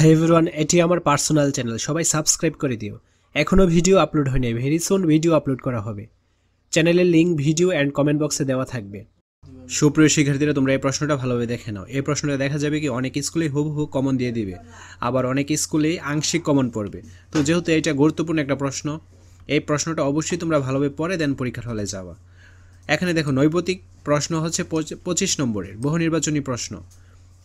Hi everyone, এটি আমার personal channel, সবাই সাবস্ক্রাইব করে দিও। এখনও ভিডিও আপলোড হয়নি, ভেরি সুন ভিডিও আপলোড করা হবে। চ্যানেলের লিঙ্ক ভিডিও অ্যান্ড কমেন্ট বক্সে দেওয়া থাকবে। সুপ্রিয় শিক্ষার্থীরা, তোমরা এই প্রশ্নটা ভালোভাবে দেখে নাও। এই প্রশ্নটা দেখা যাবে কি অনেক স্কুলে হুবহু কমন দিয়ে দিবে, আবার অনেক স্কুলেই আংশিক কমন পড়বে। তো যেহেতু এটা গুরুত্বপূর্ণ একটা প্রশ্ন, এই প্রশ্নটা অবশ্যই তোমরা ভালোভাবে পড়ে দেন পরীক্ষার হলে যাওয়া। এখানে দেখো, নৈপতিক প্রশ্ন হচ্ছে 25 নম্বরের বহু নির্বাচনী প্রশ্ন।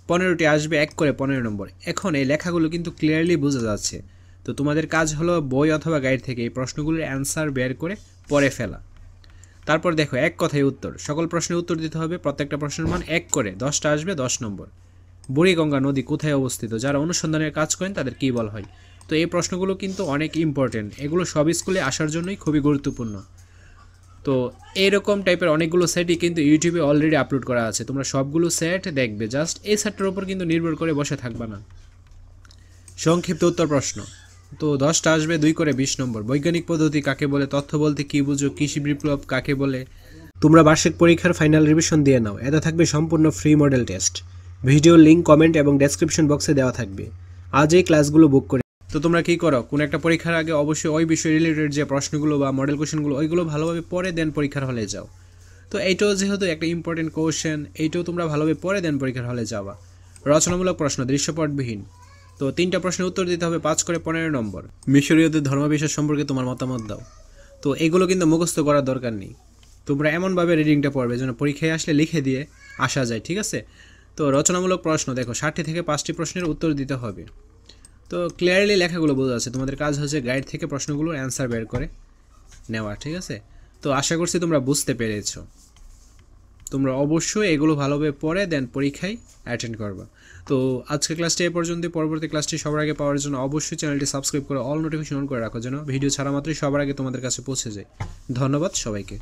15টি আসবে 1 করে 15 নম্বর। এখন এই লেখাগুলো কিন্তু ক্লিয়ারলি বোঝা যাচ্ছে। তো তোমাদের কাজ হলো বই অথবা গাইড থেকে এই প্রশ্নগুলোর অ্যান্সার বের করে পড়ে ফেলা। তারপর দেখো, এক কথায় উত্তর, সকল প্রশ্নের উত্তর দিতে হবে। প্রত্যেকটা প্রশ্নের মান 1 করে, 10টা আসবে 10 নম্বর। বুড়িগঙ্গা নদী কোথায় অবস্থিত? যারা অনুসন্ধানের কাজ করেন তাদের কী বলা হয়? তো এই প্রশ্নগুলো কিন্তু অনেক ইম্পর্টেন্ট, এগুলো সব স্কুলে আসার জন্যই খুবই গুরুত্বপূর্ণ। তো এইরকম টাইপের অনেকগুলো সেটই কিন্তু ইউটিউবে অলরেডি আপলোড করা আছে, তোমরা সবগুলো সেট দেখবে। জাস্ট এই সেটটার উপর কিন্তু নির্ভর করে বসে থাকবা না। সংক্ষিপ্ত উত্তর প্রশ্ন তো 10টা আসবে 2 করে 20 নম্বর। বৈজ্ঞানিক পদ্ধতি কাকে বলে? তথ্য বলতে কী বুঝো? কৃষি বিপ্লব কাকে বলে? তোমরা বার্ষিক পরীক্ষার ফাইনাল রিভিশন দিয়ে নাও, এটা থাকবে সম্পূর্ণ free model test. Video link comment এবং ডেসক্রিপশন বক্সে দেওয়া থাকবে। আজ এই ক্লাসগুলো বুক করে। তো তোমরা কী করো, কোনো একটা পরীক্ষার আগে অবশ্যই ওই বিষয় রিলেটেড যে প্রশ্নগুলো বা মডেল কোশ্চেনগুলো ওইগুলো ভালোভাবে পড়ে দেন পরীক্ষার হলে যাও। তো এইটাও যেহেতু একটা ইম্পর্টেন্ট কোশ্চেন, এইটাও তোমরা ভালোভাবে পড়ে দেন পরীক্ষার হলে যাওয়া। রচনামূলক প্রশ্ন দৃশ্যপটবিহীন। তো 3টা প্রশ্নের উত্তর দিতে হবে 5 করে 15 নম্বর। মিশরীয়দের ধর্মবিশ্বাস সম্পর্কে তোমার মতামত দাও। তো এগুলো কিন্তু মুখস্থ করার দরকার নেই, তোমরা এমনভাবে রিডিংটা পড়বে যেন পরীক্ষায় আসলে লিখে দিয়ে আসা যায়, ঠিক আছে? তো রচনামূলক প্রশ্ন দেখো, 60 থেকে 5টি প্রশ্নের উত্তর দিতে হবে। তো ক্লিয়ারলি লেখাগুলো বোঝা যাচ্ছে, তোমাদের কাজ হচ্ছে গাইড থেকে প্রশ্নগুলোর অ্যান্সার বের করে নেওয়া, ঠিক আছে? তো আশা করছি তোমরা বুঝতে পেরেছো। তোমরা অবশ্যই এগুলো ভালোভাবে পড়ে দেন পরীক্ষায় অ্যাটেন্ড করবা। তো আজকের ক্লাসটি এ পর্যন্ত। পরবর্তী ক্লাসটি সবার আগে পাওয়ার জন্য অবশ্যই চ্যানেলটি সাবস্ক্রাইব করে অল নোটিফিকেশন অন করে রাখো, যেন ভিডিও ছাড়া মাত্রই সবার আগে তোমাদের কাছে পৌঁছে যায়। ধন্যবাদ সবাইকে।